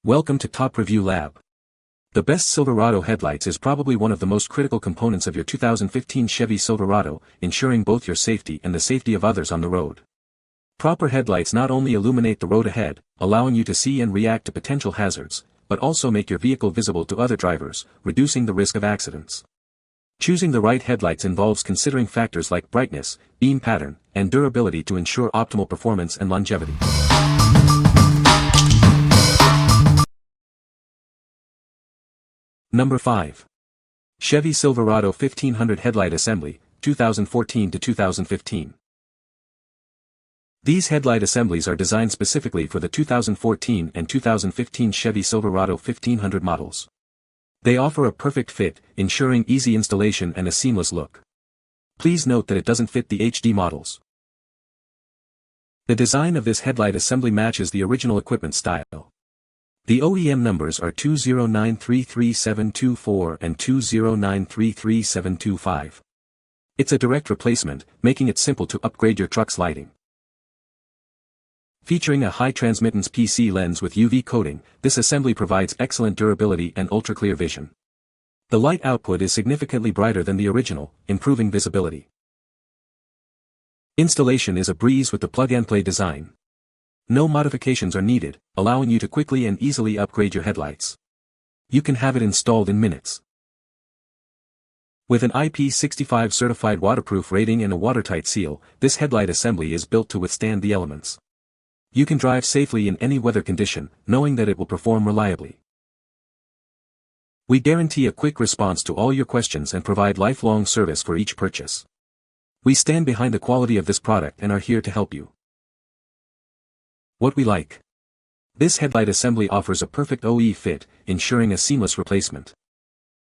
Welcome to Top Review Lab. The best Silverado headlights is probably one of the most critical components of your 2015 Chevy Silverado, ensuring both your safety and the safety of others on the road. Proper headlights not only illuminate the road ahead, allowing you to see and react to potential hazards, but also make your vehicle visible to other drivers, reducing the risk of accidents. Choosing the right headlights involves considering factors like brightness, beam pattern, and durability to ensure optimal performance and longevity. Number 5. Chevy Silverado 1500 Headlight Assembly, 2014 to 2015. These headlight assemblies are designed specifically for the 2014 and 2015 Chevy Silverado 1500 models. They offer a perfect fit, ensuring easy installation and a seamless look. Please note that it doesn't fit the HD models. The design of this headlight assembly matches the original equipment style. The OEM numbers are 209333724 and 209333725. It's a direct replacement, making it simple to upgrade your truck's lighting. Featuring a high transmittance PC lens with UV coating, this assembly provides excellent durability and ultra-clear vision. The light output is significantly brighter than the original, improving visibility. Installation is a breeze with the plug-and-play design. No modifications are needed, allowing you to quickly and easily upgrade your headlights. You can have it installed in minutes. With an IP65 certified waterproof rating and a watertight seal, this headlight assembly is built to withstand the elements. You can drive safely in any weather condition, knowing that it will perform reliably. We guarantee a quick response to all your questions and provide lifelong service for each purchase. We stand behind the quality of this product and are here to help you. What we like. This headlight assembly offers a perfect OE fit, ensuring a seamless replacement.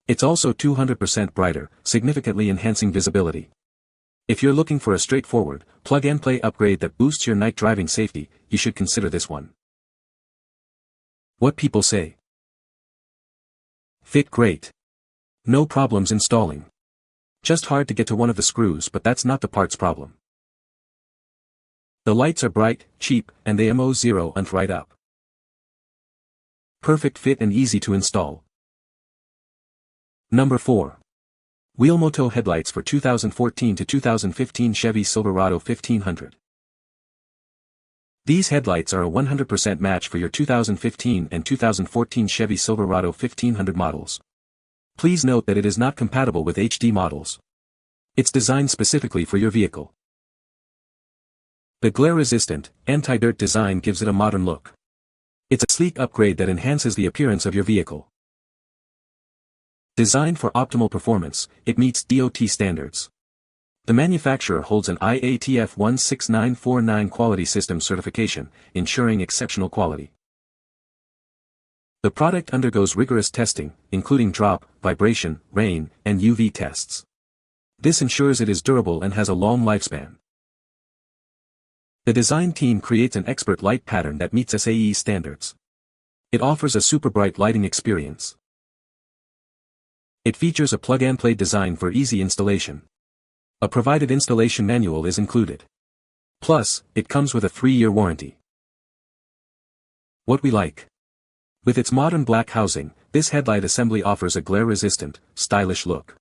It's also 200% brighter, significantly enhancing visibility. If you're looking for a straightforward, plug-and-play upgrade that boosts your night driving safety, you should consider this one. What people say. Fit great. No problems installing. Just hard to get to one of the screws, but that's not the part's problem. The lights are bright, cheap, and they MO0 right up. Perfect fit and easy to install. Number 4. WEELMOTO Headlights for 2014 to 2015 Chevy Silverado 1500. These headlights are a 100% match for your 2015 and 2014 Chevy Silverado 1500 models. Please note that it is not compatible with HD models. It's designed specifically for your vehicle. The glare-resistant, anti-dirt design gives it a modern look. It's a sleek upgrade that enhances the appearance of your vehicle. Designed for optimal performance, it meets DOT standards. The manufacturer holds an IATF 16949 quality system certification, ensuring exceptional quality. The product undergoes rigorous testing, including drop, vibration, rain, and UV tests. This ensures it is durable and has a long lifespan. The design team creates an expert light pattern that meets SAE standards. It offers a super bright lighting experience. It features a plug-and-play design for easy installation. A provided installation manual is included. Plus, it comes with a 3-year warranty. What we like. With its modern black housing, this headlight assembly offers a glare-resistant, stylish look.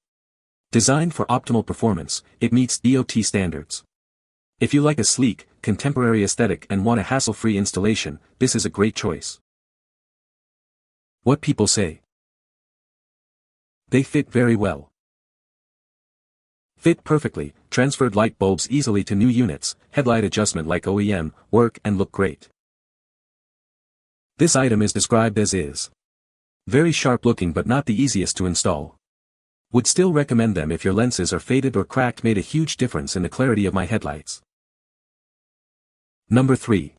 Designed for optimal performance, it meets DOT standards. If you like a sleek, contemporary aesthetic and want a hassle-free installation, this is a great choice. What people say. They fit very well. Fit perfectly, transferred light bulbs easily to new units, headlight adjustment like OEM, work and look great. This item is described as is. Very sharp looking but not the easiest to install. Would still recommend them if your lenses are faded or cracked. Made a huge difference in the clarity of my headlights. Number 3.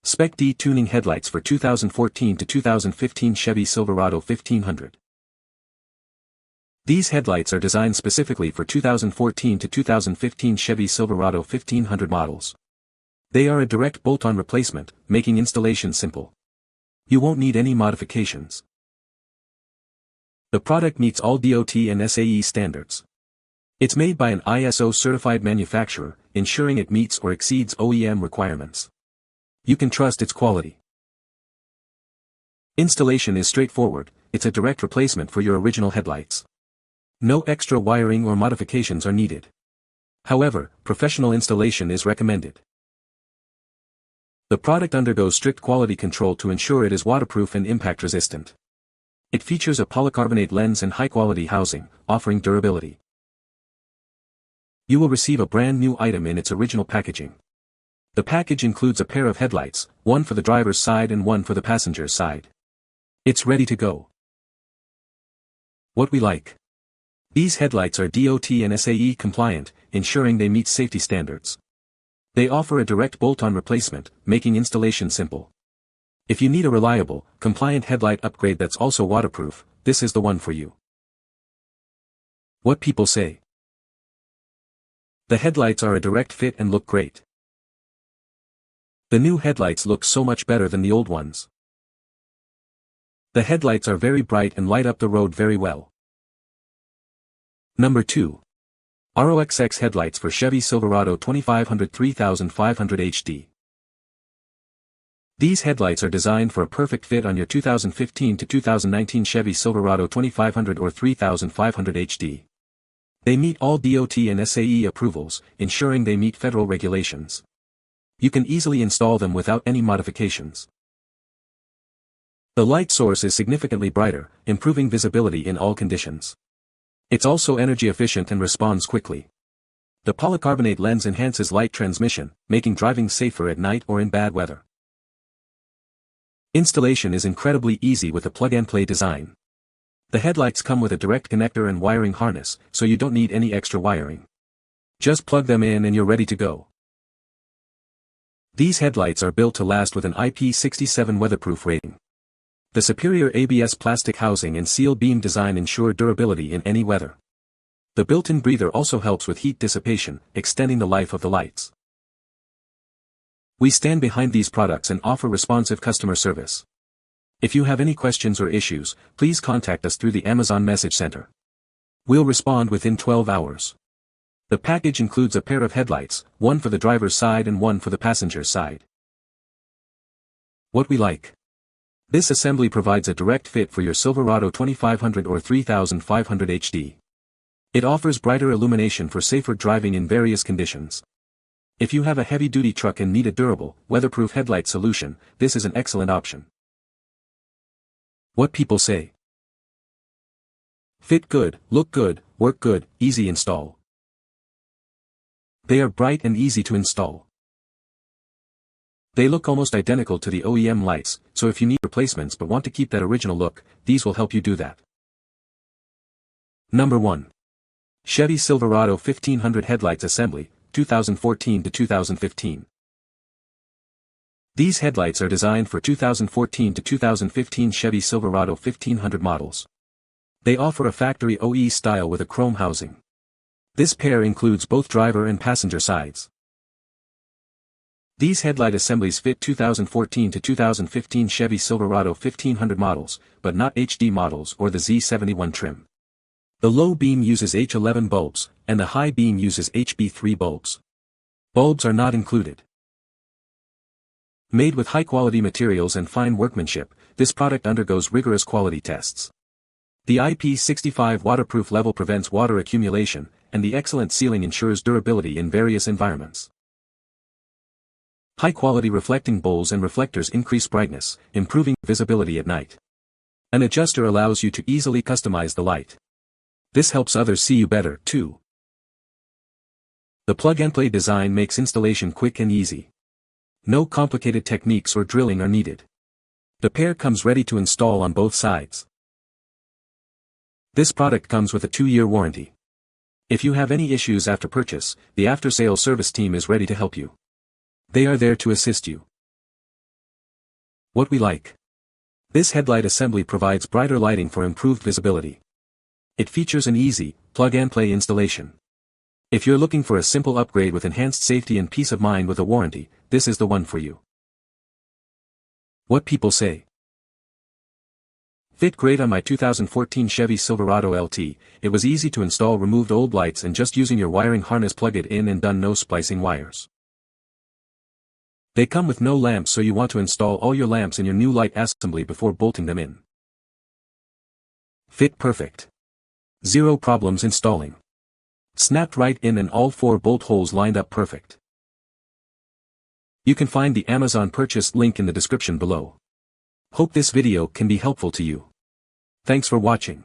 SPEC-D tuning headlights for 2014 to 2015 Chevy Silverado 1500. These headlights are designed specifically for 2014 to 2015 Chevy Silverado 1500 models. They are a direct bolt-on replacement, making installation simple. You won't need any modifications. The product meets all DOT and SAE standards. It's made by an ISO-certified manufacturer, ensuring it meets or exceeds OEM requirements. You can trust its quality. Installation is straightforward, it's a direct replacement for your original headlights. No extra wiring or modifications are needed. However, professional installation is recommended. The product undergoes strict quality control to ensure it is waterproof and impact resistant. It features a polycarbonate lens and high-quality housing, offering durability. You will receive a brand new item in its original packaging. The package includes a pair of headlights, one for the driver's side and one for the passenger's side. It's ready to go. What we like. These headlights are DOT and SAE compliant, ensuring they meet safety standards. They offer a direct bolt-on replacement, making installation simple. If you need a reliable, compliant headlight upgrade that's also waterproof, this is the one for you. What people say. The headlights are a direct fit and look great. The new headlights look so much better than the old ones. The headlights are very bright and light up the road very well. Number 2. ROXX headlights for Chevy Silverado 2500-3500 HD. These headlights are designed for a perfect fit on your 2015 to 2019 Chevy Silverado 2500 or 3500 HD. They meet all DOT and SAE approvals, ensuring they meet federal regulations. You can easily install them without any modifications. The light source is significantly brighter, improving visibility in all conditions. It's also energy efficient and responds quickly. The polycarbonate lens enhances light transmission, making driving safer at night or in bad weather. Installation is incredibly easy with a plug-and-play design. The headlights come with a direct connector and wiring harness, so you don't need any extra wiring. Just plug them in and you're ready to go. These headlights are built to last with an IP67 weatherproof rating. The superior ABS plastic housing and seal beam design ensure durability in any weather. The built-in breather also helps with heat dissipation, extending the life of the lights. We stand behind these products and offer responsive customer service. If you have any questions or issues, please contact us through the Amazon Message Center. We'll respond within 12 hours. The package includes a pair of headlights, one for the driver's side and one for the passenger's side. What we like. This assembly provides a direct fit for your Silverado 2500 or 3500 HD. It offers brighter illumination for safer driving in various conditions. If you have a heavy-duty truck and need a durable, weatherproof headlight solution, this is an excellent option. What people say. Fit good, look good, work good, easy install. They are bright and easy to install. They look almost identical to the OEM lights, so if you need replacements but want to keep that original look, these will help you do that. Number 1. Chevy Silverado 1500 Headlights Assembly, 2014 to 2015. These headlights are designed for 2014 to 2015 Chevy Silverado 1500 models. They offer a factory OE style with a chrome housing. This pair includes both driver and passenger sides. These headlight assemblies fit 2014 to 2015 Chevy Silverado 1500 models, but not HD models or the Z71 trim. The low beam uses H11 bulbs, and the high beam uses HB3 bulbs. Bulbs are not included. Made with high-quality materials and fine workmanship, this product undergoes rigorous quality tests. The IP65 waterproof level prevents water accumulation, and the excellent sealing ensures durability in various environments. High-quality reflecting bowls and reflectors increase brightness, improving visibility at night. An adjuster allows you to easily customize the light. This helps others see you better, too. The plug-and-play design makes installation quick and easy. No complicated techniques or drilling are needed. The pair comes ready to install on both sides. This product comes with a 2-year warranty. If you have any issues after purchase, the after-sales service team is ready to help you. They are there to assist you. What we like. This headlight assembly provides brighter lighting for improved visibility. It features an easy, plug-and-play installation. If you're looking for a simple upgrade with enhanced safety and peace of mind with a warranty, this is the one for you. What people say. Fit great on my 2014 Chevy Silverado LT, it was easy to install, removed old lights and just using your wiring harness, plug it in and done, no splicing wires. They come with no lamps, so you want to install all your lamps in your new light assembly before bolting them in. Fit perfect. Zero problems installing. Snapped right in and all 4 bolt holes lined up perfect. You can find the Amazon purchase link in the description below. Hope this video can be helpful to you. Thanks for watching.